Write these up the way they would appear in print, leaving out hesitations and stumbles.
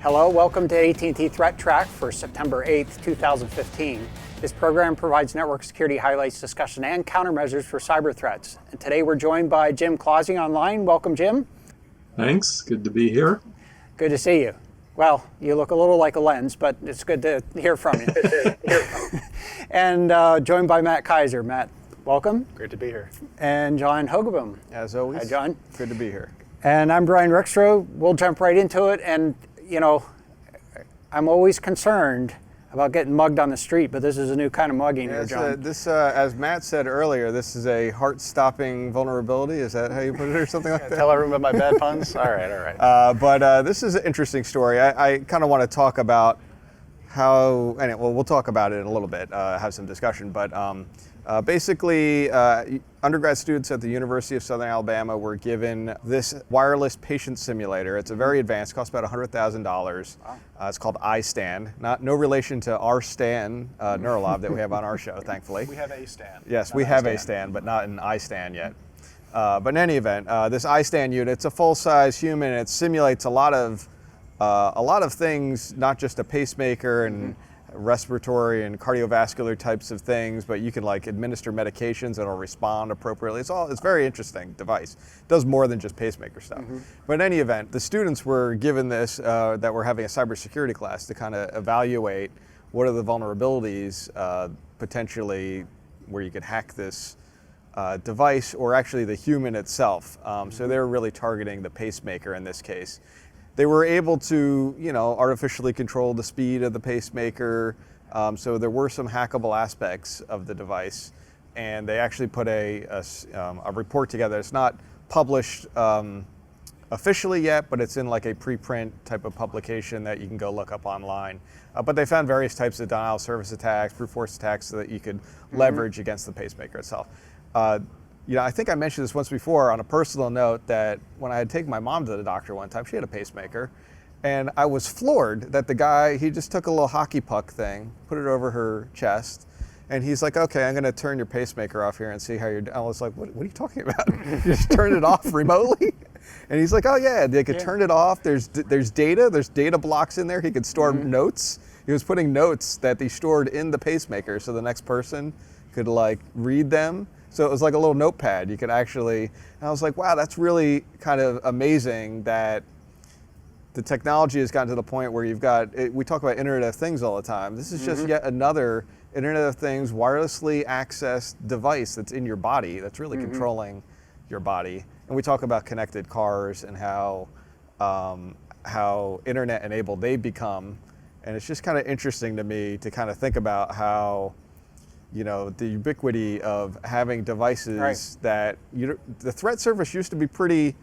Hello, welcome to AT&T ThreatTraq for September 8th, 2015. This program provides network security highlights, discussion, and countermeasures for cyber threats. And today we're joined by Jim Clausey online. Welcome, Jim. Thanks. Good to be here. Good to see you. Well, you look a little like a lens, but it's good to hear from you. And joined by Matt Kaiser. Matt, welcome. Great to be here. And John Hogoboom. As always. Hi, John. Good to be here. And I'm Brian Rexroad. We'll jump right into it. And, you know, I'm always concerned about getting mugged on the street, but this is a new kind of mugging here, John. As Matt said earlier, this is a heart-stopping vulnerability. Is that how you put it, or something like that? Tell everyone about my bad puns? All right. But this is an interesting story. I kind of want to talk about how, and we'll talk about it in a little bit, have some discussion, but basically, undergrad students at the University of Southern Alabama were given this wireless patient simulator. It's a very advanced, costs about $100,000. Wow. It's called iStan. No relation to our Stan Neurolab that we have on our show, thankfully. We have a Stan. Yes, we have a Stan, but not an iStan yet. But in any event, this iStan unit, it's a full-size human. It simulates a lot of things, not just a pacemaker and respiratory and cardiovascular types of things, but you can like administer medications and it'll respond appropriately. It's very interesting device. It does more than just pacemaker stuff. But in any event, the students were given this, that were having a cybersecurity class to kind of evaluate what are the vulnerabilities potentially where you could hack this device or actually the human itself. So they're really targeting the pacemaker in this case. They were able to, artificially control the speed of the pacemaker. So there were some hackable aspects of the device, and they actually put a report together. It's not published officially yet, but it's in like a preprint type of publication that you can go look up online. But they found various types of denial of service attacks, brute force attacks that you could leverage against the pacemaker itself. I think I mentioned this once before on a personal note that when I had taken my mom to the doctor one time, she had a pacemaker, and I was floored that the guy, he just took a little hockey puck thing, put it over her chest, and he's like, okay, I'm gonna turn your pacemaker off here and see how you're doing. I was like, what are you talking about? You just turn it off remotely? And he's like, oh yeah, they could turn it off. There's data blocks in there. He could store notes. He was putting notes that they stored in the pacemaker so the next person could like read them. So it was like a little notepad. You could actually, and I was like, wow, that's really kind of amazing that the technology has gotten to the point where you've got, we talk about Internet of Things all the time. This is just yet another Internet of Things wirelessly accessed device that's in your body, that's really controlling your body. And we talk about connected cars and how Internet enabled they become. And it's just kind of interesting to me to kind of think about how, the ubiquity of having devices that the threat surface used to be pretty,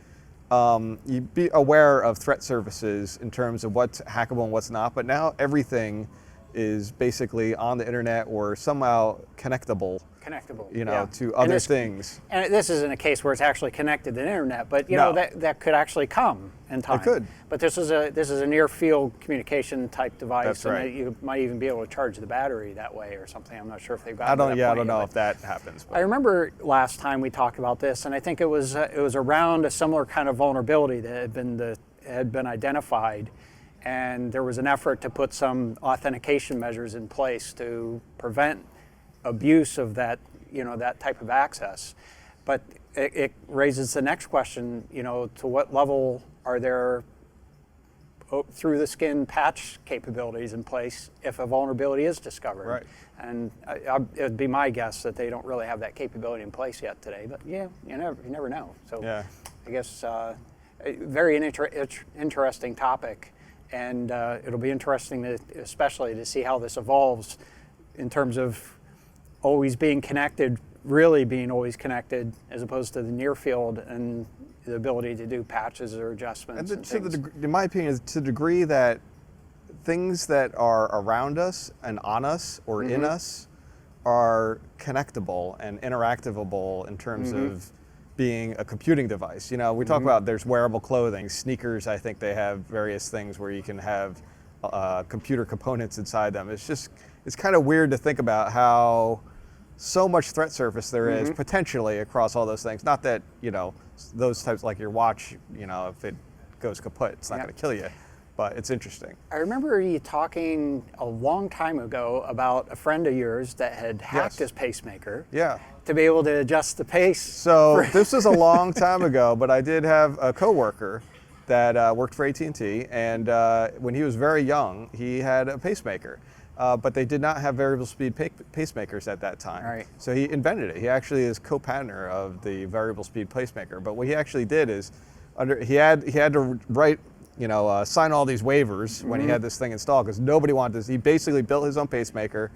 you'd be aware of threat surfaces in terms of what's hackable and what's not, but now everything is basically on the internet or somehow connectable. To other things. And this isn't a case where it's actually connected to the internet, but that could actually come in time. It could. But this is a near field communication type device, That's right. And you might even be able to charge the battery that way or something. I'm not sure if they've got. I don't know if that happens. But. I remember last time we talked about this, and I think it was around a similar kind of vulnerability that had been identified, and there was an effort to put some authentication measures in place to prevent abuse of that type of access. But it raises the next question, to what level are there through the skin patch capabilities in place if a vulnerability is discovered? Right. And it would be my guess that they don't really have that capability in place yet today, but you never know. So I guess a very interesting topic, and it'll be interesting especially to see how this evolves in terms of always being connected, really being always connected, as opposed to the near field and the ability to do patches or adjustments. In my opinion, to the degree that things that are around us and on us or in us are connectable and interactivable in terms of being a computing device. We talk about there's wearable clothing, sneakers. I think they have various things where you can have computer components inside them. It's kind of weird to think about how so much threat surface there is potentially across all those things. Not that, those types like your watch, if it goes kaput, it's not going to kill you. but it's interesting. I remember you talking a long time ago about a friend of yours that had hacked his pacemaker. Yeah. To be able to adjust the pace. So this was a long time ago, but I did have a coworker that worked for AT&T, and when he was very young, he had a pacemaker. But they did not have variable speed pacemakers at that time. Right. So he invented it. He actually is co-patentor of the variable speed pacemaker. But what he actually did is, he had to write, sign all these waivers when he had this thing installed, because nobody wanted this. He basically built his own pacemaker,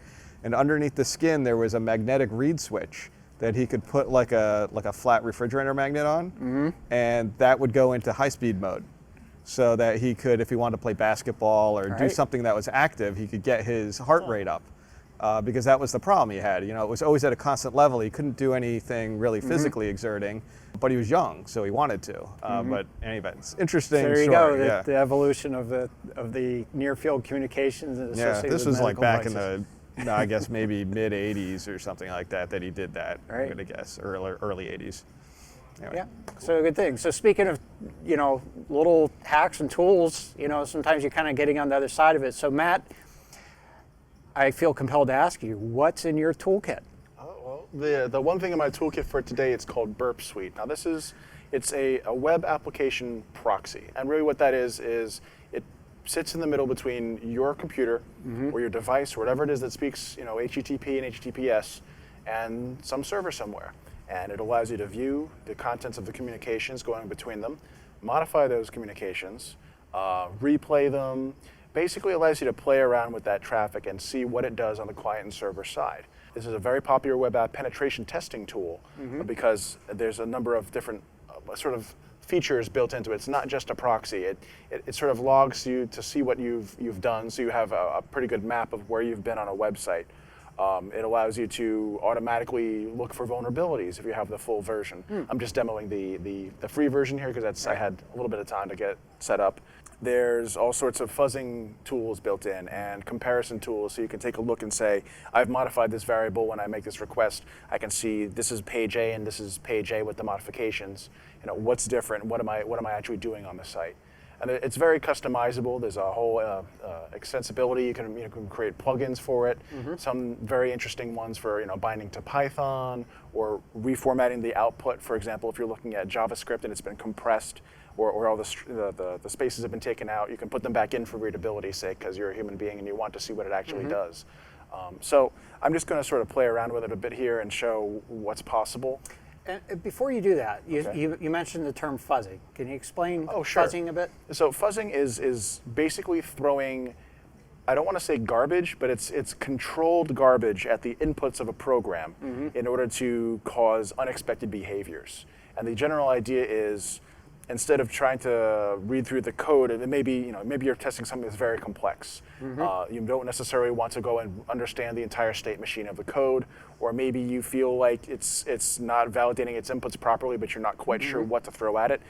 and underneath the skin there was a magnetic reed switch that he could put like a flat refrigerator magnet on, and that would go into high-speed mode, so that he could, if he wanted to play basketball or do something that was active, he could get his heart rate up, because that was the problem he had. It was always at a constant level. He couldn't do anything really physically exerting, but he was young, so he wanted to. But in any event, it's interesting. So there you story, go, yeah. the evolution of the near-field communications and Yeah, associated this with was like medical back devices. in the, I guess maybe mid 80s or something like that he did that. Right. I'm gonna guess early 80s. Anyway. Yeah, so good thing. So speaking of, little hacks and tools, sometimes you're kind of getting on the other side of it. So Matt, I feel compelled to ask you, what's in your toolkit? The one thing in my toolkit for today, it's called Burp Suite. Now it's a web application proxy, and really what that is it sits in the middle between your computer or your device or whatever it is that speaks HTTP and HTTPS and some server somewhere. And it allows you to view the contents of the communications going between them, modify those communications, replay them. Basically allows you to play around with that traffic and see what it does on the client and server side. This is a very popular web app penetration testing tool because there's a number of different sort of features built into it. It's not just a proxy. It sort of logs you to see what you've done, so you have a pretty good map of where you've been on a website. It allows you to automatically look for vulnerabilities if you have the full version. I'm just demoing the free version here because I had a little bit of time to get set up. There's all sorts of fuzzing tools built in and comparison tools, so you can take a look and say, I've modified this variable when I make this request. I can see this is page A and this is page A with the modifications. What's different? What am I actually doing on the site? And it's very customizable. There's a whole extensibility. You can create plugins for it. Some very interesting ones for binding to Python or reformatting the output. For example, if you're looking at JavaScript and it's been compressed, or all the spaces have been taken out, you can put them back in for readability's sake because you're a human being and you want to see what it actually does. So I'm just going to sort of play around with it a bit here and show what's possible. And before you do that, Okay. you mentioned the term fuzzing. Can you explain Sure. fuzzing a bit? So fuzzing is basically throwing, I don't want to say garbage, but it's controlled garbage at the inputs of a program in order to cause unexpected behaviors. And the general idea is, instead of trying to read through the code, it maybe you're testing something that's very complex. You don't necessarily want to go and understand the entire state machine of the code, or maybe you feel like it's not validating its inputs properly, but you're not quite sure what to throw at it,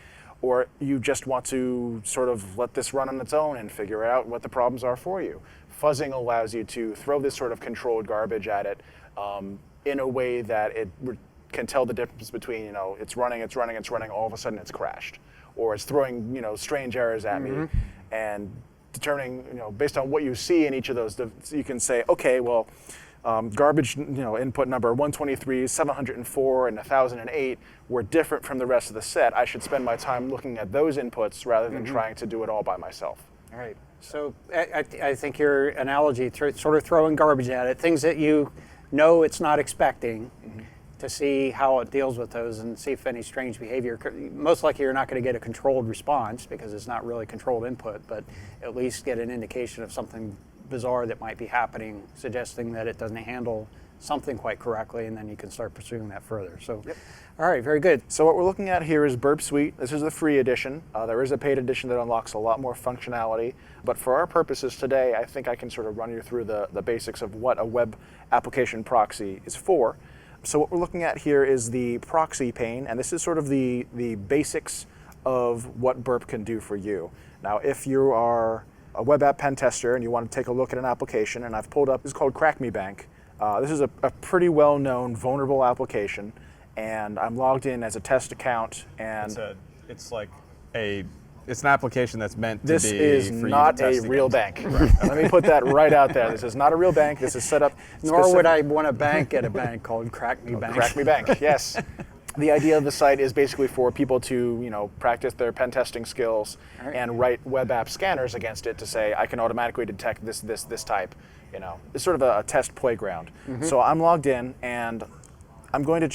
or you just want to sort of let this run on its own and figure out what the problems are for you. Fuzzing allows you to throw this sort of controlled garbage at it in a way that it can tell the difference between it's running, all of a sudden it's crashed, or it's throwing strange errors at me, and determining based on what you see in each of those, you can say, okay, well, garbage input number 123, 704, and 1008 were different from the rest of the set. I should spend my time looking at those inputs rather than trying to do it all by myself. All right. So I think your analogy, sort of throwing garbage at it, things that it's not expecting, to see how it deals with those and see if any strange behavior. Most likely you're not going to get a controlled response because it's not really controlled input, but at least get an indication of something bizarre that might be happening, suggesting that it doesn't handle something quite correctly, and then you can start pursuing that further. So, all right, very good. So what we're looking at here is Burp Suite. This is the free edition. There is a paid edition that unlocks a lot more functionality, but for our purposes today, I think I can sort of run you through the basics of what a web application proxy is for. So what we're looking at here is the proxy pane, and this is sort of the basics of what Burp can do for you. Now, if you are a web app pen tester and you want to take a look at an application, and I've pulled up, this is called Crack Me Bank. This is a pretty well-known vulnerable application, and I'm logged in as a test account. And It's like a it's an application that's meant to This be is for you to not a test real against. bank. Let me put that right out there. This is not a real bank. This is set up. Nor would I want a bank at a bank called Crack Me Bank. Crack Me Bank. Yes. The idea of the site is basically for people to, practice their pen testing skills and write web app scanners against it to say, I can automatically detect this type. It's sort of a test playground. So I'm logged in, and I'm going to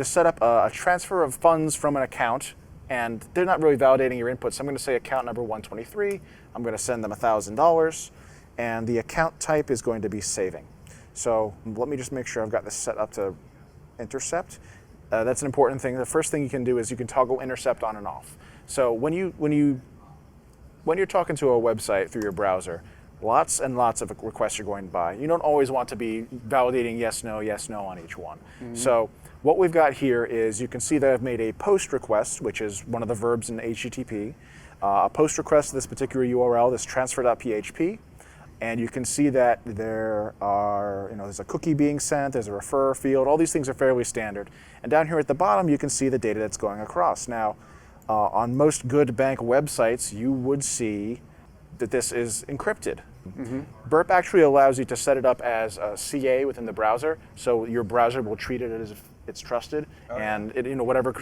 set up a transfer of funds from an account, and they're not really validating your input. So I'm going to say account number 123. I'm going to send them $1,000, and the account type is going to be saving. So let me just make sure I've got this set up to intercept. That's an important thing. The first thing you can do is you can toggle intercept on and off. So when you're talking to a website through your browser, lots and lots of requests are going by. You don't always want to be validating yes, no on each one. So what we've got here is you can see that I've made a post request, which is one of the verbs in HTTP. A post request to this particular URL, this transfer.php. And you can see that there's a cookie being sent, there's a refer field, all these things are fairly standard. And down here at the bottom, you can see the data that's going across. Now, on most good bank websites, you would see that this is encrypted. Burp actually allows you to set it up as a CA within the browser, so your browser will treat it as if it's trusted, and whatever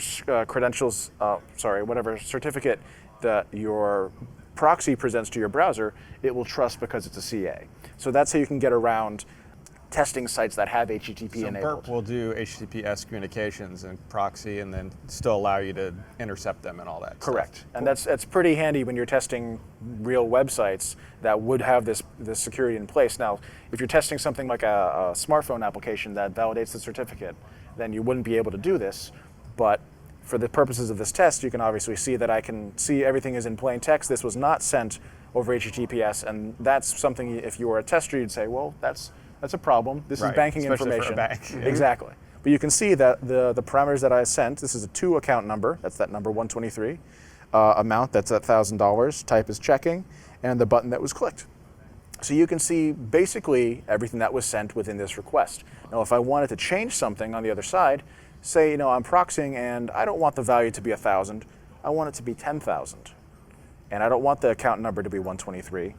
whatever certificate that your proxy presents to your browser, it will trust because it's a CA. So that's how you can get around testing sites that have HTTP enabled. Burp will do HTTPS communications and proxy, and then still allow you to intercept them and all that. Correct. Stuff. And that's pretty handy when you're testing real websites that would have this security in place. Now, if you're testing something like a smartphone application that validates the certificate, then you wouldn't be able to do this. But for the purposes of this test, you can obviously see that I can see everything is in plain text. This was not sent over HTTPS, and that's something, if you were a tester, you'd say, well, that's a problem. This is banking especially information. for a bank. Exactly. But you can see that the parameters that I sent, this is a 2 account number, that's that number 123, amount, that's at $1,000, type is checking, and the button that was clicked. So you can see basically everything that was sent within this request. Now, if I wanted to change something on the other side, say, I'm proxying and I don't want the value to be 1,000, I want it to be 10,000. And I don't want the account number to be 123.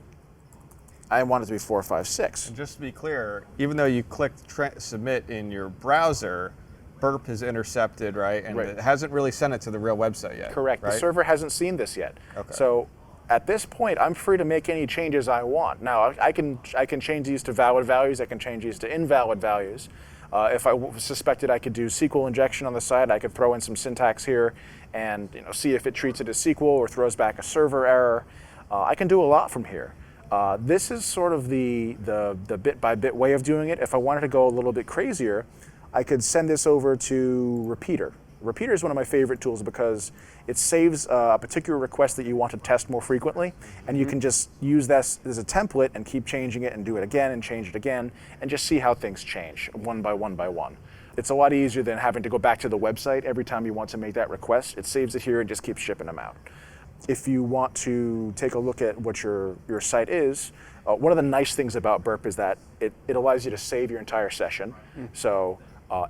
I want it to be 456. And just to be clear, even though you clicked submit in your browser, Burp has intercepted, right? And it hasn't really sent it to the real website yet. Correct. Right? The server hasn't seen this yet. Okay. So at this point, I'm free to make any changes I want. Now, I can change these to valid values. I can change these to invalid values. If I suspected I could do SQL injection on the side, I could throw in some syntax here and see if it treats it as SQL or throws back a server error. I can do a lot from here. This is sort of the bit-by-bit way of doing it. If I wanted to go a little bit crazier, I could send this over to Repeater. Repeater is one of my favorite tools because it saves a particular request that you want to test more frequently, and you can just use this as a template and keep changing it and do it again and change it again and just see how things change one by one by one. It's a lot easier than having to go back to the website every time you want to make that request. It saves it here and just keeps shipping them out. If you want to take a look at what your site is, one of the nice things about Burp is that it allows you to save your entire session. So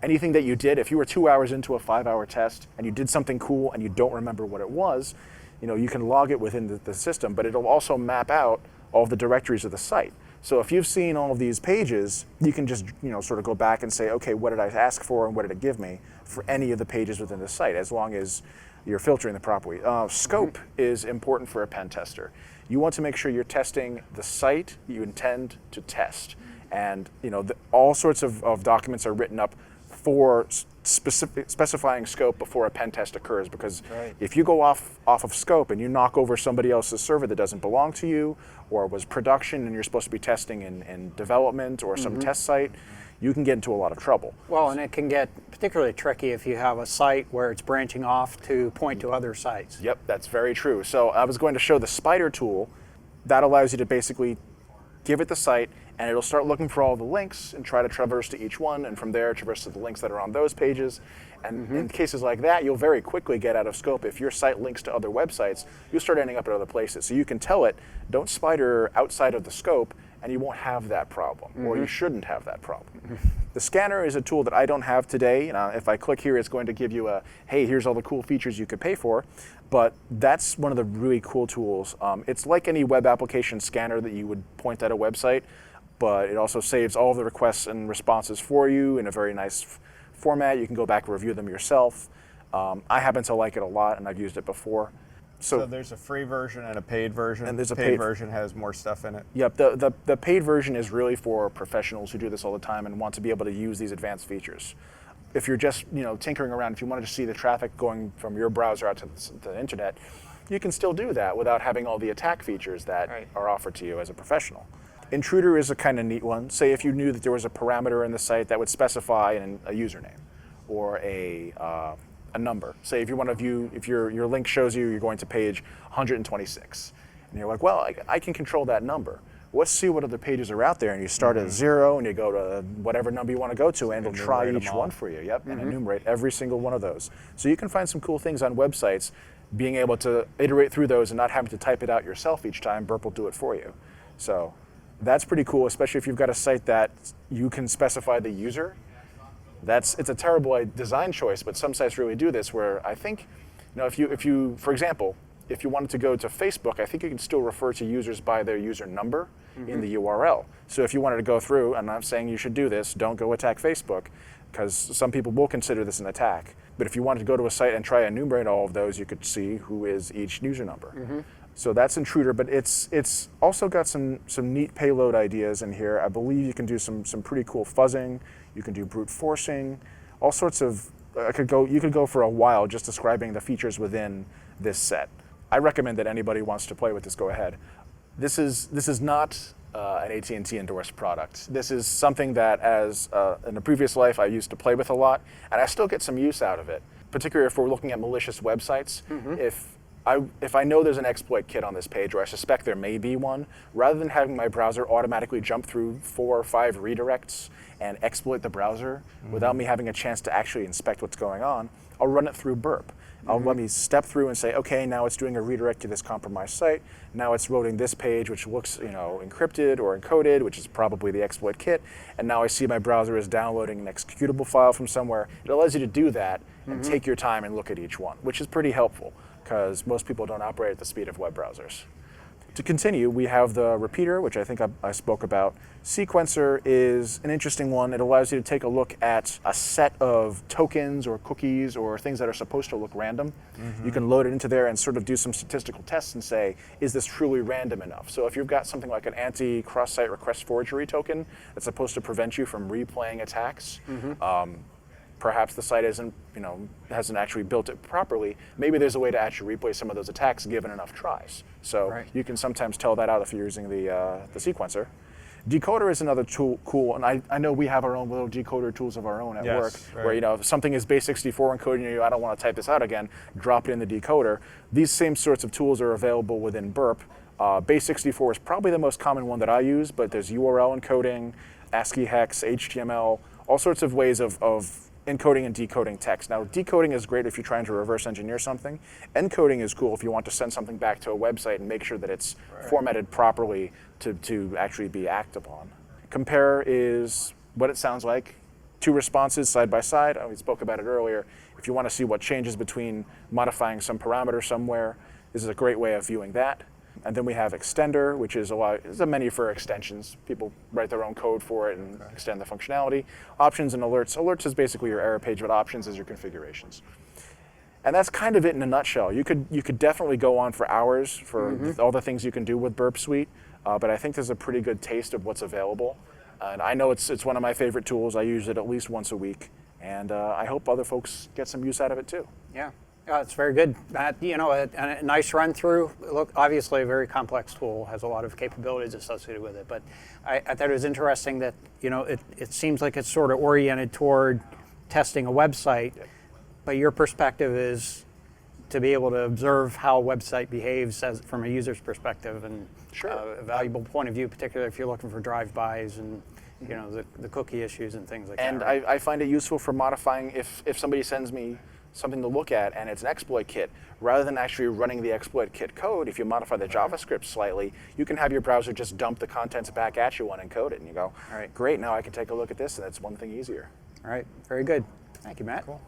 anything that you did, if you were 2 hours into a 5-hour test and you did something cool and you don't remember what it was, you can log it within the system, but it'll also map out all of the directories of the site. So if you've seen all of these pages, you can just sort of go back and say, okay, what did I ask for and what did it give me for any of the pages within the site, as long as you're filtering the proper way. Scope is important for a pen tester. You want to make sure you're testing the site you intend to test. And all sorts of documents are written up for specifying scope before a pen test occurs, because if you go off of scope and you knock over somebody else's server that doesn't belong to you, or was production and you're supposed to be testing in development or some test site, you can get into a lot of trouble. Well, and it can get particularly tricky if you have a site where it's branching off to point to other sites. Yep, that's very true. So I was going to show the spider tool. That allows you to basically give it the site, and it'll start looking for all the links and try to traverse to each one, and from there traverse to the links that are on those pages. And in cases like that, you'll very quickly get out of scope. If your site links to other websites, you'll start ending up at other places. So you can tell it, don't spider outside of the scope, and you won't have that problem, or you shouldn't have that problem. The scanner is a tool that I don't have today. If I click here, it's going to give you a, hey, here's all the cool features you could pay for. But that's one of the really cool tools. It's like any web application scanner that you would point at a website, but it also saves all of the requests and responses for you in a very nice format. You can go back and review them yourself. I happen to like it a lot, and I've used it before. So there's a free version and a paid version. And there's a paid paid version has more stuff in it. Yep, the paid version is really for professionals who do this all the time and want to be able to use these advanced features. If you're just tinkering around, if you wanted to see the traffic going from your browser out to the internet, you can still do that without having all the attack features that are offered to you as a professional. Intruder is a kind of neat one. Say if you knew that there was a parameter in the site that would specify a username or a number. Say if you want to view, if your link shows you're going to page 126, and you're like, well, I can control that number. Let's see what other pages are out there, and you start at 0 and you go to whatever number you want to go to, and it'll try each one for you. Yep, and enumerate every single one of those. So you can find some cool things on websites, being able to iterate through those and not having to type it out yourself each time. Burp will do it for you. So that's pretty cool, especially if you've got a site that you can specify the user. It's a terrible design choice, but some sites really do this. Where I think, if you, for example, if you wanted to go to Facebook, I think you can still refer to users by their user number in the URL. So if you wanted to go through, and I'm saying you should do this, don't go attack Facebook, because some people will consider this an attack. But if you wanted to go to a site and try to enumerate all of those, you could see who is each user number. So that's Intruder, but it's also got some neat payload ideas in here. I believe you can do some pretty cool fuzzing. You can do brute forcing, all sorts of. You could go for a while just describing the features within this set. I recommend that anybody wants to play with this, go ahead. This is not an AT&T endorsed product. This is something that, in a previous life, I used to play with a lot, and I still get some use out of it. Particularly if we're looking at malicious websites. If I know there's an exploit kit on this page, or I suspect there may be one, rather than having my browser automatically jump through 4 or 5 redirects and exploit the browser without me having a chance to actually inspect what's going on, I'll run it through Burp. I'll let me step through and say, okay, now it's doing a redirect to this compromised site. Now it's loading this page, which looks, encrypted or encoded, which is probably the exploit kit. And now I see my browser is downloading an executable file from somewhere. It allows you to do that and take your time and look at each one, which is pretty helpful because most people don't operate at the speed of web browsers. To continue, we have the repeater, which I think I spoke about. Sequencer is an interesting one. It allows you to take a look at a set of tokens or cookies or things that are supposed to look random. You can load it into there and sort of do some statistical tests and say, is this truly random enough? So if you've got something like an anti-cross-site request forgery token that's supposed to prevent you from replaying attacks, perhaps the site hasn't actually built it properly. Maybe there's a way to actually replay some of those attacks given enough tries. So you can sometimes tell that out if you're using the sequencer. Decoder is another tool, cool, and I know we have our own little decoder tools of our own at work, where if something is base 64 encoding, I don't want to type this out again, drop it in the decoder. These same sorts of tools are available within Burp. Base 64 is probably the most common one that I use, but there's URL encoding, ASCII hex, HTML, all sorts of ways of encoding and decoding text. Now, decoding is great if you're trying to reverse engineer something. Encoding is cool if you want to send something back to a website and make sure that it's formatted properly to actually be acted upon. Compare is what it sounds like. 2 responses side by side. We spoke about it earlier. If you want to see what changes between modifying some parameter somewhere, this is a great way of viewing that. And then we have Extender, which is a menu for extensions. People write their own code for it and extend the functionality. Options and alerts. Alerts is basically your error page, but options is your configurations. And that's kind of it in a nutshell. You could definitely go on for hours for all the things you can do with Burp Suite, but I think there's a pretty good taste of what's available. And I know it's one of my favorite tools. I use it at least once a week, and I hope other folks get some use out of it too. Yeah. It's very good, Matt. A nice run through. Look, obviously a very complex tool, has a lot of capabilities associated with it. But I thought it was interesting that it seems like it's sort of oriented toward testing a website, but your perspective is to be able to observe how a website behaves from a user's perspective, and a valuable point of view, particularly if you're looking for drive-bys and the cookie issues and things like that. And I find it useful for modifying if somebody sends me something to look at and it's an exploit kit. Rather than actually running the exploit kit code, if you modify the JavaScript slightly, you can have your browser just dump the contents back at you and encode it, and you go, all right, great, now I can take a look at this, and that's one thing easier. All right, very good. Thank you, Matt. Cool.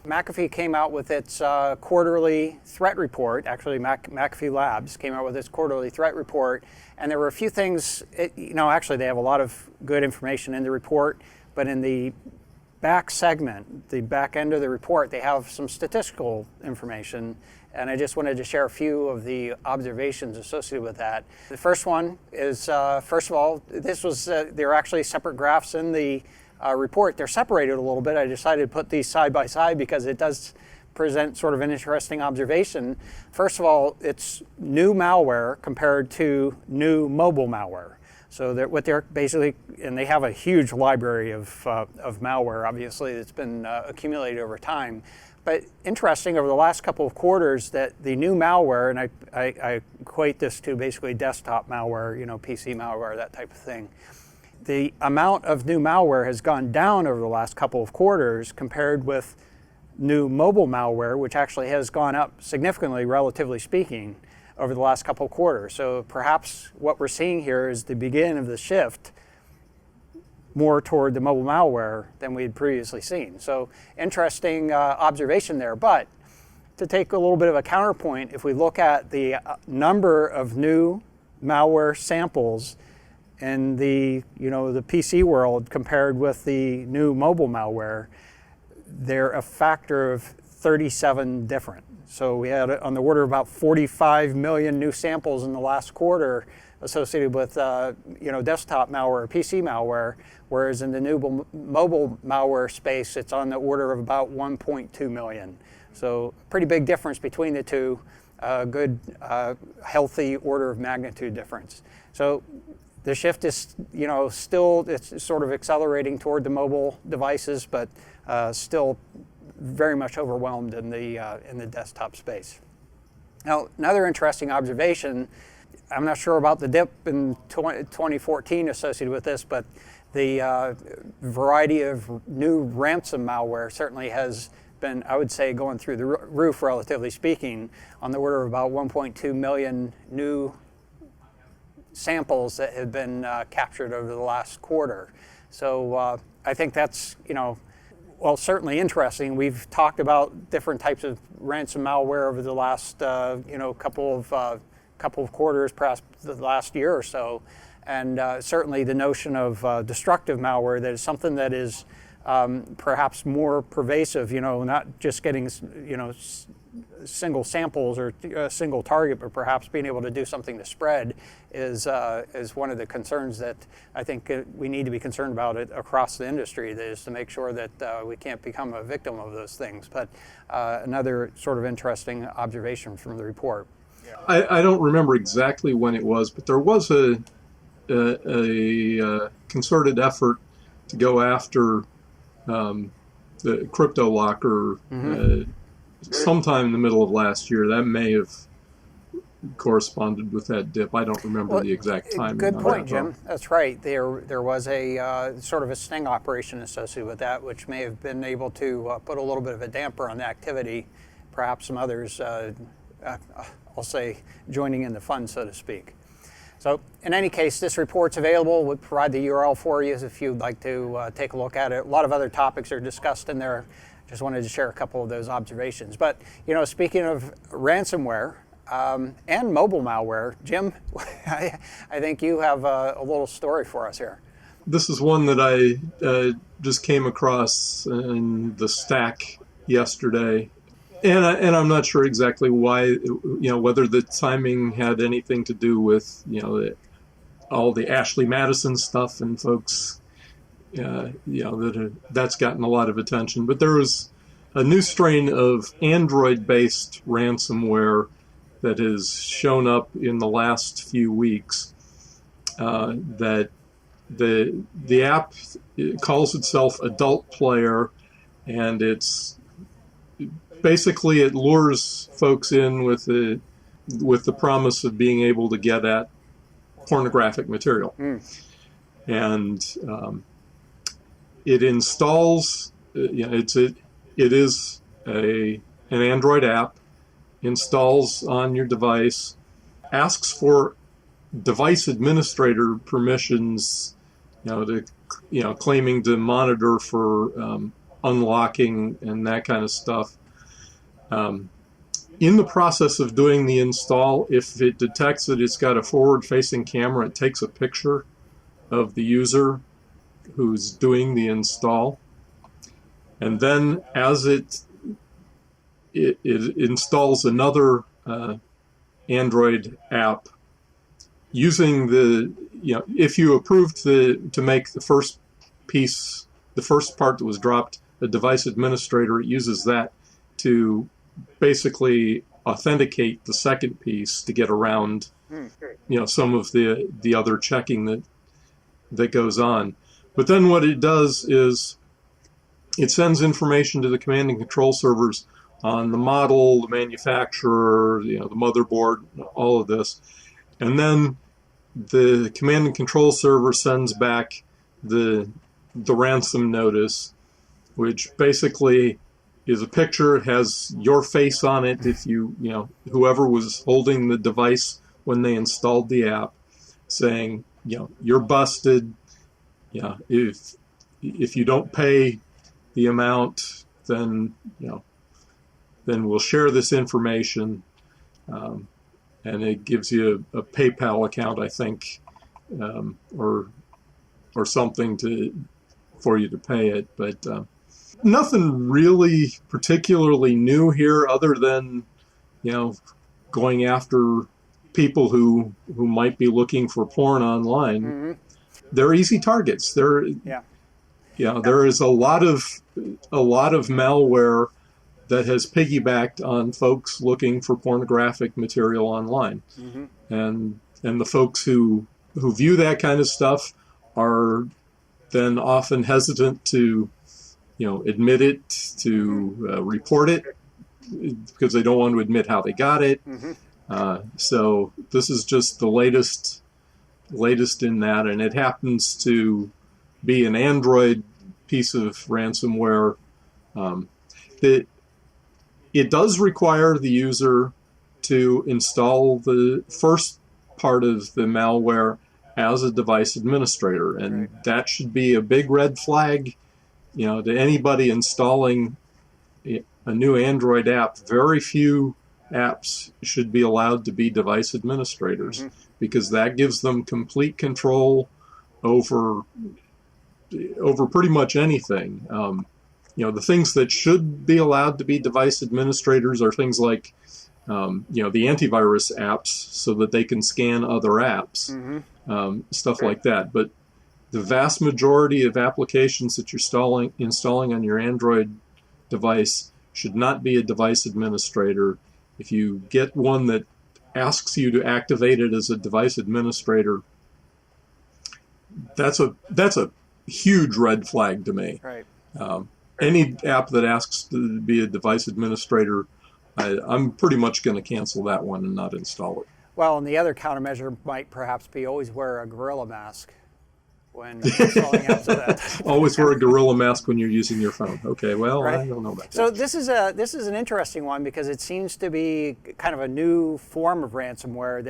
McAfee came out with its quarterly threat report. Actually, McAfee Labs came out with its quarterly threat report, and there were a few things. Actually, they have a lot of good information in the report, but in the back segment, the back end of the report, they have some statistical information, and I just wanted to share a few of the observations associated with that. The first one is, first of all, there are actually separate graphs in the report. They're separated a little bit. I decided to put these side by side because it does present sort of an interesting observation. First of all, it's new malware compared to new mobile malware. So what they're basically, and they have a huge library of malware, obviously, that's been accumulated over time. But interesting, over the last couple of quarters, that the new malware, and I equate this to basically desktop malware, PC malware, that type of thing. The amount of new malware has gone down over the last couple of quarters compared with new mobile malware, which actually has gone up significantly, relatively speaking, over the last couple of quarters. So perhaps what we're seeing here is the beginning of the shift more toward the mobile malware than we had previously seen. So interesting observation there. But to take a little bit of a counterpoint, if we look at the number of new malware samples in the PC world compared with the new mobile malware, they're a factor of 37 different. So we had on the order of about 45 million new samples in the last quarter associated with desktop malware, PC malware, whereas in the new mobile malware space, it's on the order of about 1.2 million. So pretty big difference between the two, good, healthy order of magnitude difference. So the shift is, still, it's sort of accelerating toward the mobile devices, but still very much overwhelmed in the desktop space. Now, another interesting observation, I'm not sure about the dip in 2014 associated with this, but the variety of new ransom malware certainly has been, I would say, going through the roof, relatively speaking, on the order of about 1.2 million new samples that have been captured over the last quarter. So I think that's, certainly interesting. We've talked about different types of ransom malware over the last, couple of quarters, perhaps the last year or so, and certainly the notion of destructive malware, that is something that is perhaps more pervasive. Not just getting, single samples or a single target, but perhaps being able to do something to spread is one of the concerns that I think we need to be concerned about it across the industry, that is to make sure that we can't become a victim of those things. But another sort of interesting observation from the report. I don't remember exactly when it was, but there was a concerted effort to go after the crypto locker sometime in the middle of last year. That may have corresponded with that dip. I don't remember the exact timing. Good point, Jim. That's right. There was a sort of a sting operation associated with that, which may have been able to put a little bit of a damper on the activity. Perhaps some others, I'll say, joining in the fun, so to speak. So in any case, this report's available. We'll provide the URL for you if you'd like to take a look at it. A lot of other topics are discussed in there. Just wanted to share a couple of those observations. But, speaking of ransomware and mobile malware, Jim, I think you have a little story for us here. This is one that I just came across in the stack yesterday. And I'm not sure exactly why, whether the timing had anything to do with, all the Ashley Madison stuff and folks, that's gotten a lot of attention. But there was a new strain of Android-based ransomware that has shown up in the last few weeks. That the app calls itself Adult Player, and it's basically, it lures folks in with the promise of being able to get at pornographic material. And it installs, it is an Android app, installs on your device, asks for device administrator permissions, claiming to monitor for unlocking and that kind of stuff. In the process of doing the install, if it detects that it's got a forward-facing camera, it takes a picture of the user who's doing the install. And then as it installs another Android app using if you approved to make the first part that was dropped a device administrator, it uses that to basically authenticate the second piece to get around some of the other checking that goes on. But then what it does is it sends information to the command and control servers on the model, the manufacturer, the motherboard, all of this. And then the command and control server sends back the ransom notice, which basically is a picture. It has your face on it if whoever was holding the device when they installed the app, saying, you're busted. If you don't pay the amount, then we'll share this information, and it gives you a PayPal account, I think, or something for you to pay it. But nothing really particularly new here, other than going after people who might be looking for porn online. Mm-hmm. They're easy targets. There is a lot of malware that has piggybacked on folks looking for pornographic material online. Mm-hmm. And the folks who view that kind of stuff are then often hesitant to admit it, to report it, because they don't want to admit how they got it. Mm-hmm. So this is just the latest in that, and it happens to be an Android piece of ransomware. It does require the user to install the first part of the malware as a device administrator, and that should be a big red flag, to anybody installing a new Android app. Very few apps should be allowed to be device administrators, because that gives them complete control over pretty much anything. The things that should be allowed to be device administrators are things like, the antivirus apps, so that they can scan other apps, stuff like that. But the vast majority of applications that you're installing on your Android device should not be a device administrator. If you get one that asks you to activate it as a device administrator, that's a huge red flag to me. Right. Any app that asks to be a device administrator, I'm pretty much going to cancel that one and not install it. Well, and the other countermeasure might perhaps be always wear a gorilla mask when installing apps of that. Always wear a gorilla mask when you're using your phone. Okay, well, right. I don't know about that. So this is an interesting one, because it seems to be kind of a new form of ransomware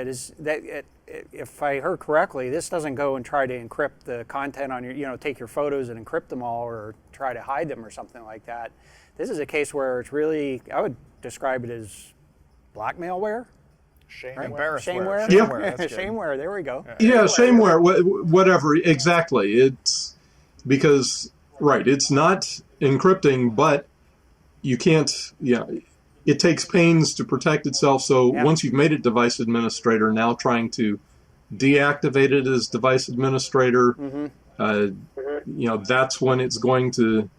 if I heard correctly, this doesn't go and try to encrypt the content on your, take your photos and encrypt them all or try to hide them or something like that. This is a case where it's really, I would describe it as blackmailware. Shameware. Shameware. Yeah. Shameware. There we go. Yeah, shameware. Whatever. Exactly. It's because it's not encrypting, but you can't. Yeah, it takes pains to protect itself. So once you've made it device administrator, now trying to deactivate it as device administrator, that's when it's going to.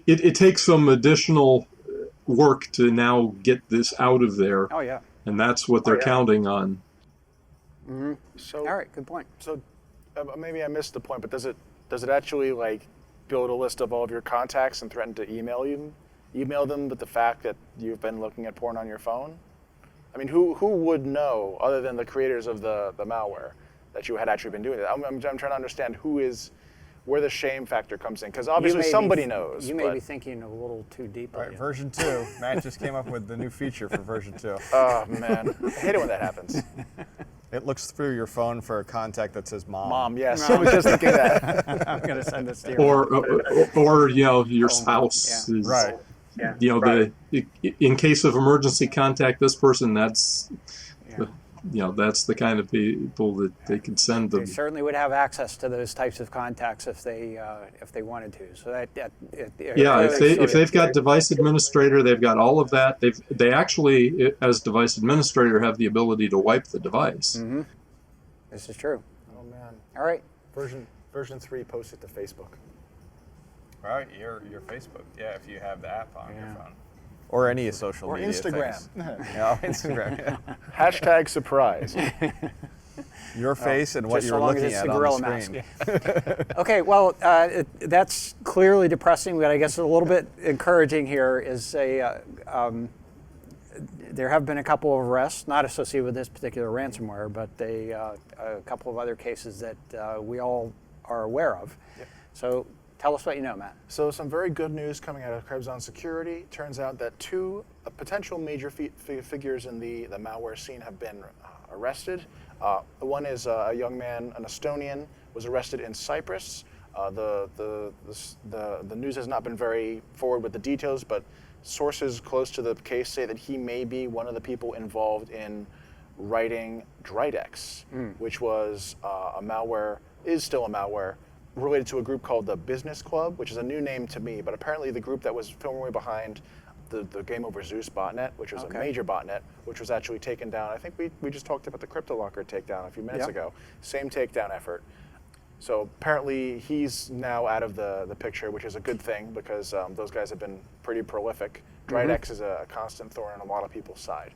It takes some additional work to now get this out of there. Oh yeah. And that's what they're counting on. Mm-hmm. So, all right, good point. So maybe I missed the point, but does it actually build a list of all of your contacts and threaten to email them with the fact that you've been looking at porn on your phone? I mean, who would know, other than the creators of the malware, that you had actually been doing it? I'm trying to understand where the shame factor comes in, because obviously somebody knows. You may be thinking a little too deeply. Right, version 2. Matt just came up with the new feature for version 2. Oh man, I hate it when that happens. It looks through your phone for a contact that says mom. Mom, yes. I was just thinking that. I'm going to send this to you. Or your spouse yeah. is Right. in case of emergency, contact this person. That's that's the kind of people that they can send them. They certainly would have access to those types of contacts if they wanted to. So if they've got device administrator, they've got all of that. They actually, as device administrator, have the ability to wipe the device. Mm-hmm. This is true. Oh man. All right. Version 3, post it to Facebook. Right, your Facebook. Yeah, if you have the app on your phone. Or any social Or media Instagram. things. Yeah, Instagram. Yeah. Hashtag surprise. Your face and what just you're so long looking as it's at the on gorilla the mask. screen. Okay, well, that's clearly depressing, but I guess a little bit encouraging here is there have been a couple of arrests, not associated with this particular ransomware, but a couple of other cases that we all are aware of. Yep. So tell us what you know, Matt. So some very good news coming out of Krebs on security. Turns out that 2 potential major figures in the malware scene have been arrested. One is a young man, an Estonian, was arrested in Cyprus. The news has not been very forward with the details, but sources close to the case say that he may be one of the people involved in writing Dridex, which was a malware, is still a malware, related to a group called the Business Club, which is a new name to me, but apparently the group that was firmly behind the Game Over Zeus botnet, which was a major botnet, which was actually taken down. I think we just talked about the CryptoLocker takedown a few minutes ago. Same takedown effort. So apparently he's now out of the picture, which is a good thing because those guys have been pretty prolific. Dridex is a constant thorn in a lot of people's side.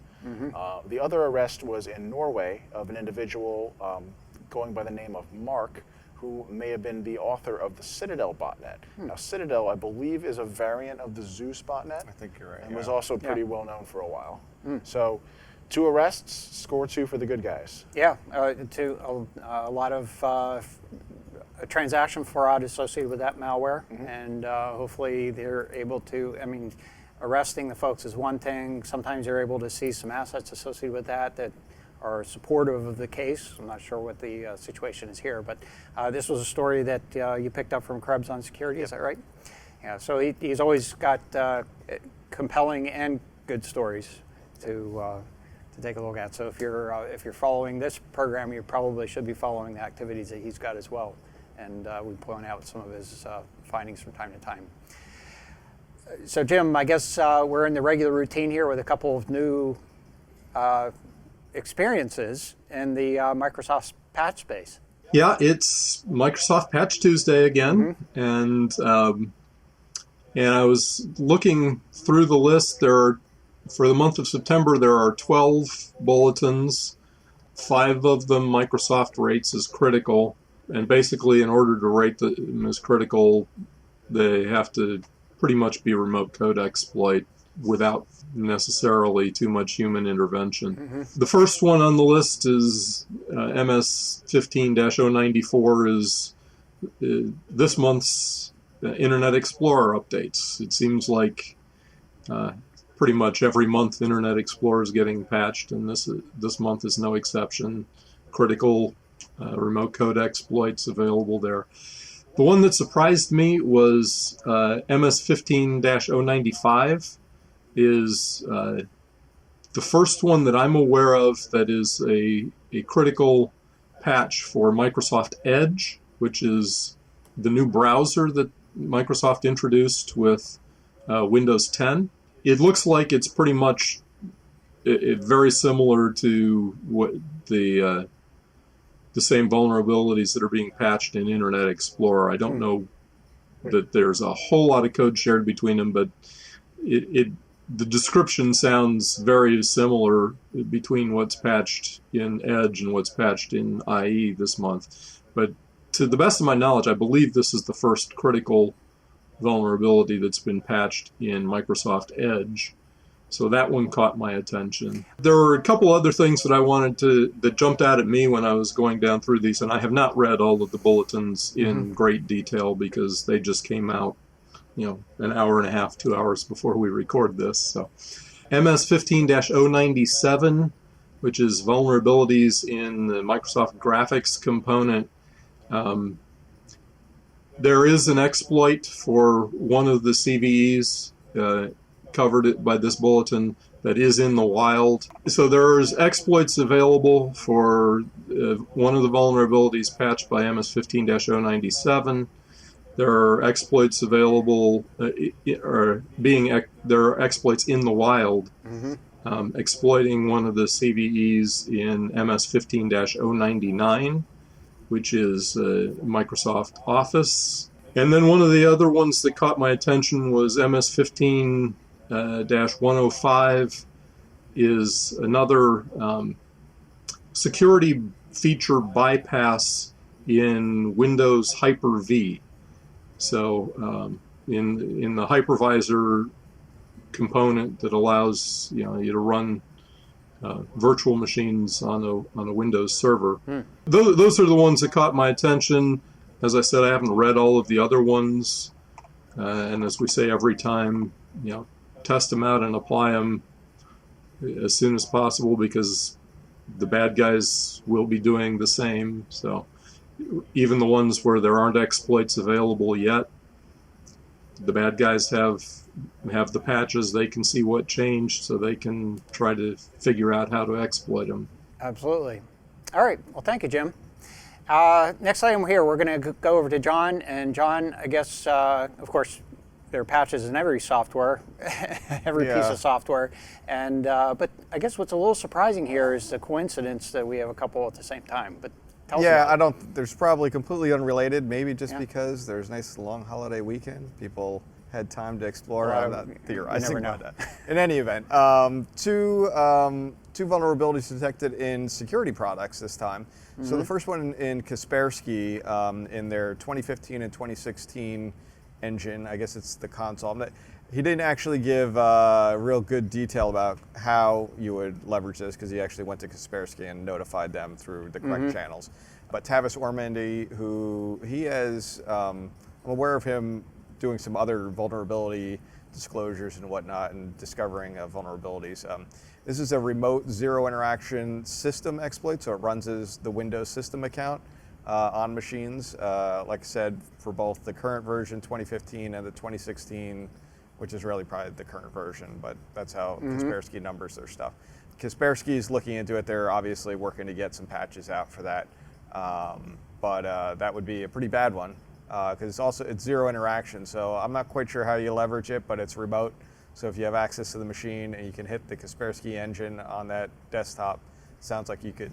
The other arrest was in Norway of an individual going by the name of Mark, who may have been the author of the Citadel botnet. Now, Citadel, I believe, is a variant of the Zeus botnet. I think you're right. And was also pretty well known for a while. So, 2 arrests, score 2 for the good guys. Yeah, to a lot of transaction fraud associated with that malware, and hopefully they're able to, arresting the folks is one thing. Sometimes you're able to see some assets associated with that are supportive of the case. I'm not sure what the situation is here, but this was a story that you picked up from Krebs on security, is that right? Yeah, so he's always got compelling and good stories to take a look at. So if you're following this program, you probably should be following the activities that he's got as well. And we point out some of his findings from time to time. So Jim, I guess we're in the regular routine here with a couple of new experiences in the Microsoft patch space. Yeah, it's Microsoft Patch Tuesday again, and I was looking through the list. For the month of September, there are 12 bulletins. 5 of them Microsoft rates as critical, and basically, in order to rate them as critical, they have to pretty much be remote code exploit without necessarily too much human intervention. The first one on the list is MS 15-094 is this month's Internet Explorer updates. It seems like pretty much every month Internet Explorer is getting patched, and this month is no exception. Critical remote code exploits available there. The one that surprised me was MS 15-095 is the first one that I'm aware of that is a critical patch for Microsoft Edge, which is the new browser that Microsoft introduced with Windows 10. It looks like it's pretty much very similar to what the same vulnerabilities that are being patched in Internet Explorer. I don't know that there's a whole lot of code shared between them, but the description sounds very similar between what's patched in Edge and what's patched in IE this month. But to the best of my knowledge, I believe this is the first critical vulnerability that's been patched in Microsoft Edge. So that one caught my attention. There were a couple other things that jumped out at me when I was going down through these, and I have not read all of the bulletins in great detail because they just came out, an hour and a half, 2 hours before we record this. So MS 15-097 which is vulnerabilities in the Microsoft graphics component. There is an exploit for one of the CVEs covered by this bulletin that is in the wild. So there's exploits available for one of the vulnerabilities patched by MS-15-097. There are exploits available, there are exploits in the wild exploiting one of the CVEs in MS-15-099, which is Microsoft Office. And then one of the other ones that caught my attention was MS-15-105 is another security feature bypass in Windows Hyper-V. So in the hypervisor component that allows you to run virtual machines on a Windows server. Those are the ones that caught my attention. As I said, I haven't read all of the other ones, and as we say every time, test them out and apply them as soon as possible, because the bad guys will be doing the same. So even the ones where there aren't exploits available yet, the bad guys have the patches. They can see what changed, so they can try to figure out how to exploit them. Absolutely. All right. Well, thank you, Jim. Next item here, we're going to go over to John. And John, I guess, of course, there are patches in every software, every piece of software. And but I guess what's a little surprising here is the coincidence that we have a couple at the same time. But tell us about it. There's probably completely unrelated, maybe just because there's a nice long holiday weekend. People had time to explore. I'm not theorizing about that. In any event, two vulnerabilities detected in security products this time. So the first one in Kaspersky, in their 2015 and 2016 engine, I guess it's the console. He didn't actually give real good detail about how you would leverage this, because he actually went to Kaspersky and notified them through the correct channels. But Tavis Ormandy, who he has, I'm aware of him doing some other vulnerability disclosures and whatnot and discovering vulnerabilities. This is a remote zero interaction system exploit, so it runs as the Windows system account on machines. Like I said, for both the current version 2015 and the 2016, which is really probably the current version, but that's how Kaspersky numbers their stuff. Kaspersky is looking into it. They're obviously working to get some patches out for that. But that would be a pretty bad one, because it's zero interaction. So I'm not quite sure how you leverage it, but it's remote. So if you have access to the machine and you can hit the Kaspersky engine on that desktop, sounds like you could,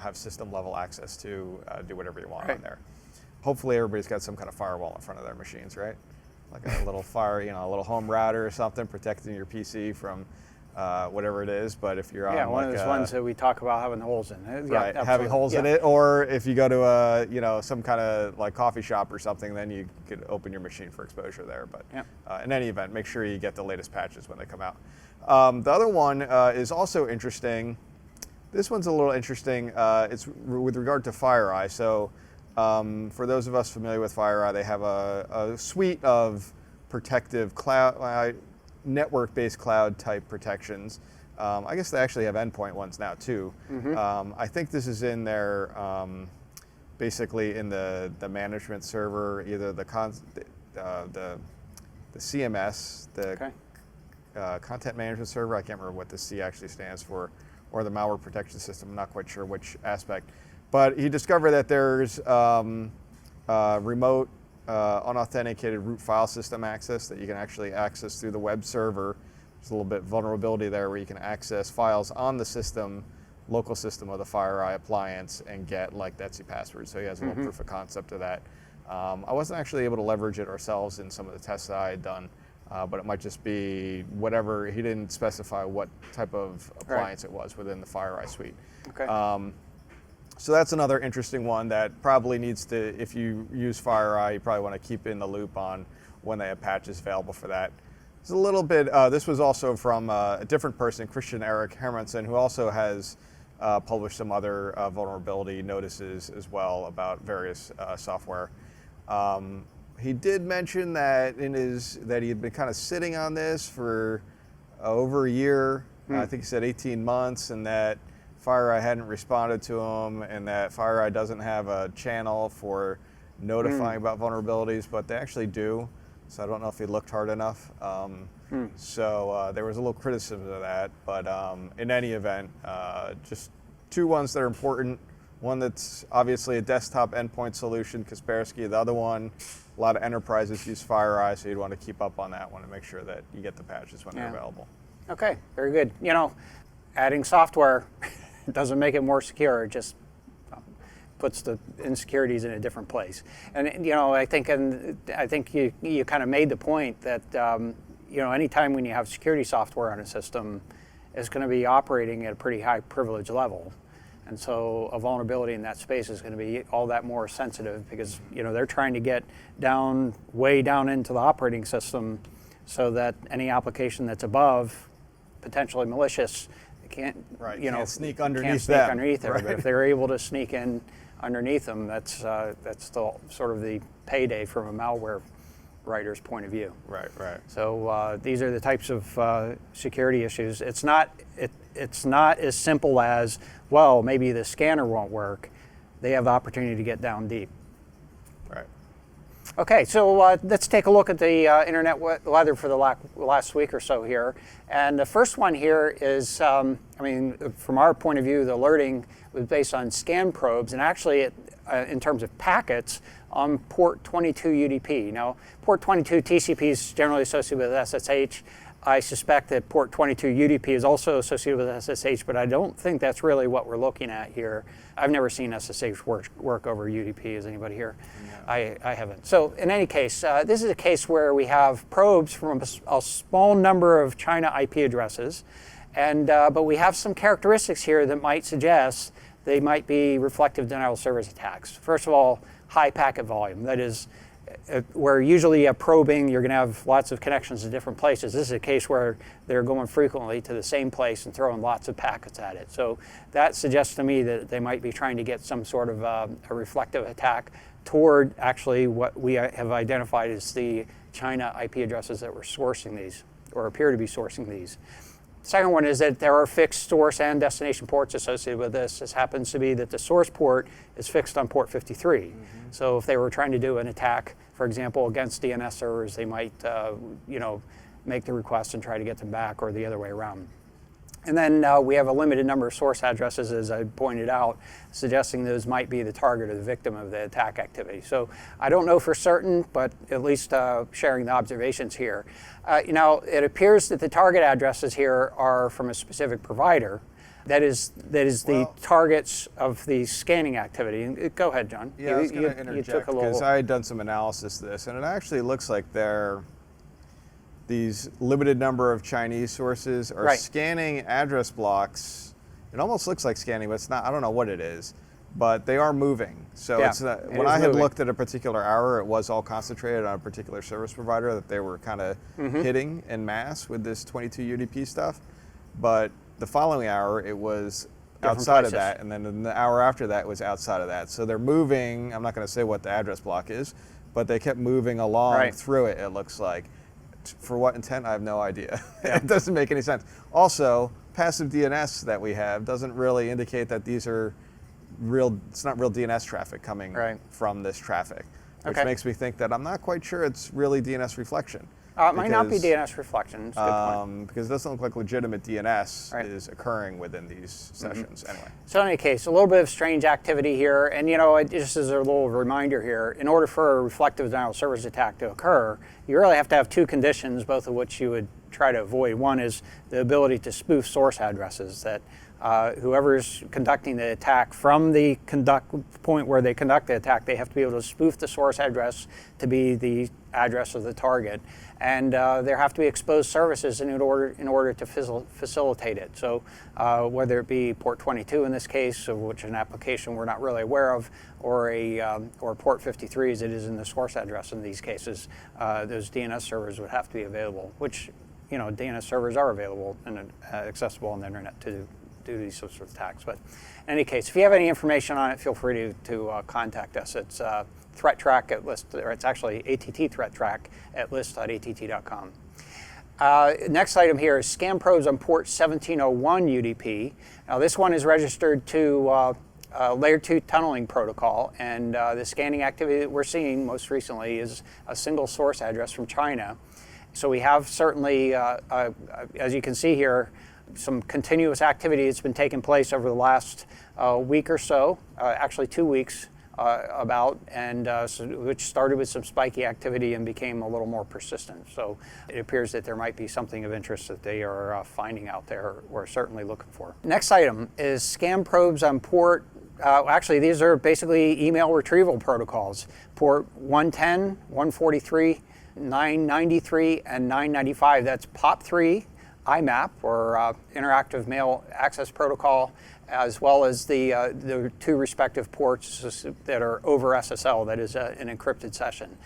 have system level access to do whatever you want on there. Hopefully everybody's got some kind of firewall in front of their machines, right? Like a little a little home router or something protecting your PC from whatever it is. But if you're on one of those ones that we talk about having holes in it. Right, having holes in it, or if you go to some kind of like coffee shop or something, then you could open your machine for exposure there. But in any event, make sure you get the latest patches when they come out. The other one is also interesting. This one's a little interesting. It's with regard to FireEye. So for those of us familiar with FireEye, they have a suite of protective cloud, network-based cloud type protections. I guess they actually have endpoint ones now too. I think this is in their, basically in the management server, either the CMS, the content management server. I can't remember what the C actually stands for, or the malware protection system. I'm not quite sure which aspect. But he discovered that there's remote unauthenticated root file system access that you can actually access through the web server. There's a little bit of vulnerability there where you can access files on the system, local system of the FireEye appliance, and get like Etsy passwords. So he has a little proof of concept of that. I wasn't actually able to leverage it ourselves in some of the tests that I had done, but it might just be whatever. He didn't specify what type of appliance it was within the FireEye suite. So that's another interesting one that probably needs to, if you use FireEye, you probably want to keep in the loop on when they have patches available for that. It's a little bit, this was also from a different person, Christian Eric Hermansen, who also has published some other vulnerability notices as well about various software. He did mention that that he had been kind of sitting on this for over a year. I think he said 18 months, and that FireEye hadn't responded to them, and that FireEye doesn't have a channel for notifying about vulnerabilities, but they actually do. So I don't know if he looked hard enough. So there was a little criticism of that, but in any event, just two ones that are important. One that's obviously a desktop endpoint solution, Kaspersky. The other one, a lot of enterprises use FireEye, so you'd want to keep up on that one and make sure that you get the patches when they're available. Okay, very good. You know, adding software doesn't make it more secure. It just puts the insecurities in a different place. And you know, I think you kind of made the point that you know, anytime when you have security software on a system, it's going to be operating at a pretty high privilege level. And so a vulnerability in that space is going to be all that more sensitive because, you know, they're trying to get down, way down into the operating system so that any application that's above, potentially malicious, can't, you know, can't sneak underneath underneath it. Right. But if they're able to sneak in underneath them, that's the sort of the payday from a malware writer's point of view. Right, right. So these are the types of security issues. It's not as simple as, well, maybe the scanner won't work. They have the opportunity to get down deep. Right. Okay, so let's take a look at the internet weather for the last week or so here. And the first one here is, I mean, from our point of view, the alerting was based on scan probes, and actually, in terms of packets, on port 22 UDP. Now, port 22 TCP is generally associated with SSH. I suspect that port 22 UDP is also associated with SSH, but I don't think that's really what we're looking at here. I've never seen SSH work over UDP. Is anybody here? No. I haven't. So in any case, this is a case where we have probes from a small number of China IP addresses, and but we have some characteristics here that might suggest they might be reflective denial of service attacks. First of all, high packet volume. That is, where usually you have probing, you're going to have lots of connections to different places. This is a case where they're going frequently to the same place and throwing lots of packets at it. So that suggests to me that they might be trying to get some sort of a reflective attack toward actually what we have identified as the China IP addresses that were sourcing these, or appear to be sourcing these. Second one is that there are fixed source and destination ports associated with this. This happens to be that the source port is fixed on port 53. So if they were trying to do an attack, for example, against DNS servers, they might you know, make the request and try to get them back, or the other way around. And then we have a limited number of source addresses, as I pointed out, suggesting those might be the target or the victim of the attack activity. So I don't know for certain, but at least sharing the observations here. You know, it appears that the target addresses here are from a specific provider. That is the targets of the scanning activity. Go ahead, John. Yeah, I was going to interject because I had done some analysis of this, and it actually looks like these limited number of Chinese sources are scanning address blocks. It almost looks like scanning, but it's not. I don't know what it is, but they are moving. So it's not, when I had looked at a particular hour, it was all concentrated on a particular service provider that they were kind of hitting en masse with this 22 UDP stuff. But the following hour, it was outside of that, and then the hour after that was outside of that. So they're moving. I'm not going to say what the address block is, but they kept moving along through it, it looks like. For what intent, I have no idea. It doesn't make any sense. Also, passive DNS that we have doesn't really indicate that these are real, it's not real DNS traffic coming from this traffic, which makes me think that I'm not quite sure it's really DNS reflection. It might not be DNS reflection. It's a good point. Because it doesn't look like legitimate DNS is occurring within these sessions. Anyway. So in any case, a little bit of strange activity here, and you know, just as a little reminder here, in order for a reflective denial of service attack to occur, you really have to have two conditions, both of which you would try to avoid. One is the ability to spoof source addresses, that whoever's conducting the attack, from the point where they conduct the attack, they have to be able to spoof the source address to be the address of the target. And there have to be exposed services in order to facilitate it. So whether it be port 22 in this case, of which is an application we're not really aware of, or port 53 as it is in the source address in these cases, those DNS servers would have to be available, which, you know, DNS servers are available and accessible on the internet to do these sorts of attacks. But in any case, if you have any information on it, feel free to contact us. It's ThreatTraq at list, or it's actually AT&T ThreatTraq at list.att.com. Next item here is scan probes on port 1701 UDP. Now this one is registered to layer 2 tunneling protocol, and the scanning activity that we're seeing most recently is a single source address from China. So we have certainly, as you can see here, some continuous activity that's been taking place over the last week or so, actually 2 weeks which started with some spiky activity and became a little more persistent. So it appears that there might be something of interest that they are finding out there, or certainly looking for. Next item is scan probes on port. Actually, these are basically email retrieval protocols. Port 110, 143, 993, and 995. That's POP3, IMAP, or Interactive Mail Access Protocol, as well as the 2 respective ports that are over SSL, that is an encrypted session.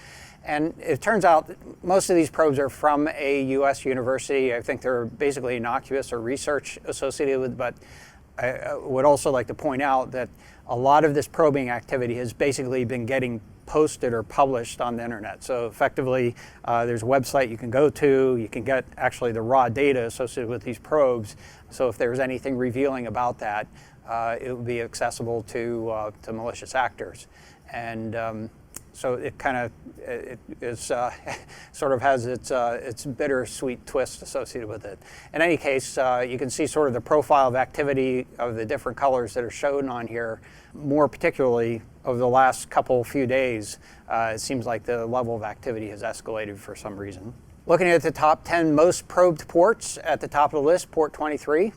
And it turns out that most of these probes are from a US university. I think they're basically innocuous or research associated with, but I would also like to point out that a lot of this probing activity has basically been getting posted or published on the internet. So effectively, there's a website you can go to, you can get actually the raw data associated with these probes. So if there's anything revealing about that, it would be accessible to malicious actors. And so it kind of sort of has its bittersweet twist associated with it. In any case, you can see sort of the profile of activity of the different colors that are shown on here. More particularly over the last few days, it seems like the level of activity has escalated for some reason. Looking at the top 10 most probed ports, at the top of the list, port 23.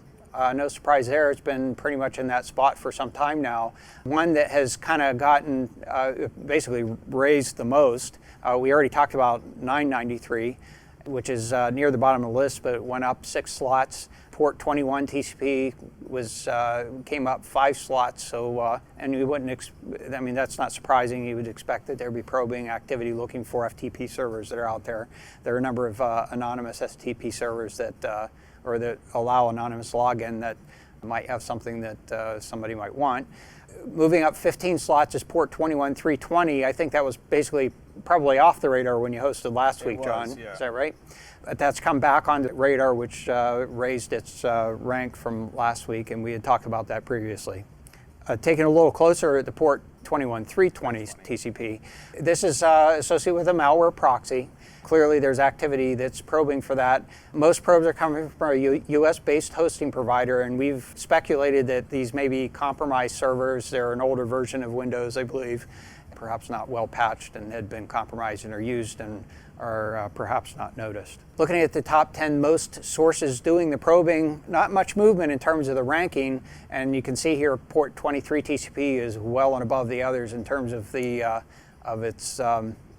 No surprise there, it's been pretty much in that spot for some time now. One that has kind of gotten, basically raised the most, we already talked about 993, which is near the bottom of the list, but it went up 6 slots. Port 21 TCP came up 5 slots, so, and you wouldn't, that's not surprising. You would expect that there'd be probing activity looking for FTP servers that are out there. There are a number of anonymous FTP servers that allow anonymous login that might have something that somebody might want. Moving up 15 slots is port 21320. I think that was basically probably off the radar when you hosted last week, John. Yeah. Is that right? But that's come back on the radar, which raised its rank from last week, and we had talked about that previously. Taking a little closer at the port 21320 TCP, this is associated with a malware proxy. Clearly, there's activity that's probing for that. Most probes are coming from a US-based hosting provider, and we've speculated that these may be compromised servers. They're an older version of Windows, I believe, perhaps not well patched and had been compromised and are used and are perhaps not noticed. Looking at the top 10 most sources doing the probing, not much movement in terms of the ranking, and you can see here port 23 TCP is well and above the others in terms of its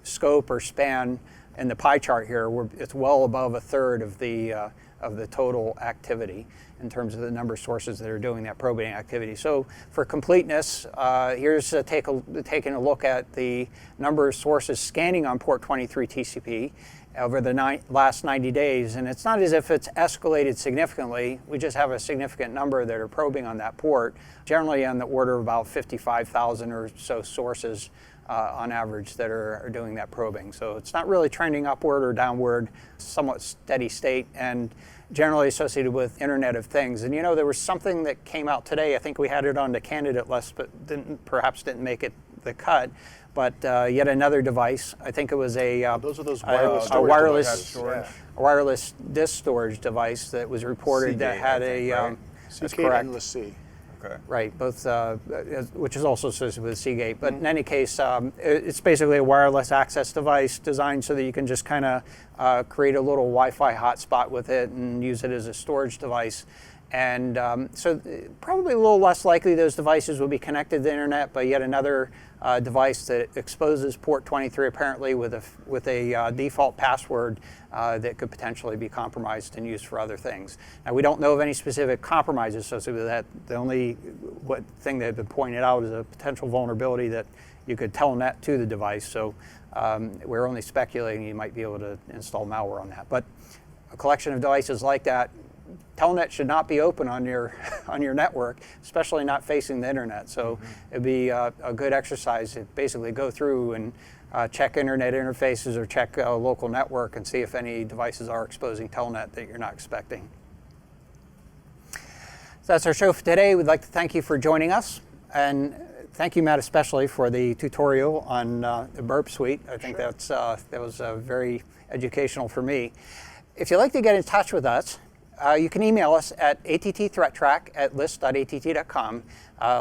scope or span. In the pie chart here, it's well above 1/3 of the total activity in terms of the number of sources that are doing that probing activity. So for completeness, here's taking a look at the number of sources scanning on port 23 TCP over the last 90 days. And it's not as if it's escalated significantly. We just have a significant number that are probing on that port, generally on the order of about 55,000 or so sources on average that are doing that probing. So it's not really trending upward or downward, somewhat steady state, and generally associated with Internet of Things. And there was something that came out today. I think we had it on the candidate list, but perhaps didn't make it the cut. But yet another device. I think it was those are those wireless wireless disk storage device that was reported that had right? That's correct. Endless C. Okay. Right, both, which is also associated with Seagate. But in any case, it's basically a wireless access device designed so that you can just kind of create a little Wi-Fi hotspot with it and use it as a storage device. And so probably a little less likely those devices will be connected to the internet, but yet another device that exposes port 23 apparently with a default password that could potentially be compromised and used for other things. Now, we don't know of any specific compromises associated with that. The only thing that had been pointed out is a potential vulnerability that you could telnet to the device. So we're only speculating you might be able to install malware on that. But a collection of devices like that telnet should not be open on your on your network, especially not facing the internet. So it'd be a good exercise to basically go through and check internet interfaces or check a local network and see if any devices are exposing telnet that you're not expecting. So that's our show for today. We'd like to thank you for joining us, and thank you, Matt, especially for the tutorial on the Burp suite. I think that was very educational for me. If you'd like to get in touch with us, you can email us at att.threattrack@list.att.com.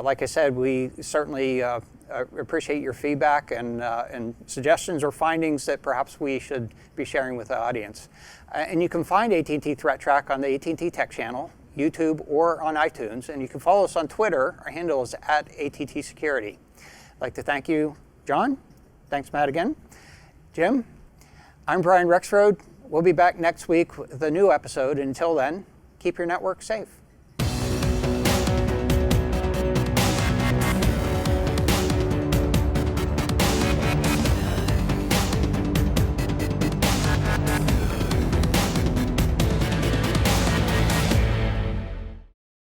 Like I said, we certainly appreciate your feedback and suggestions or findings that perhaps we should be sharing with the audience. And you can find AT&T ThreatTraq on the AT&T Tech channel, YouTube, or on iTunes. And you can follow us on Twitter. Our handle is @ATT Security. I'd like to thank you, John. Thanks, Matt, again. Jim, I'm Brian Rexroad. We'll be back next week with a new episode. Until then, keep your network safe.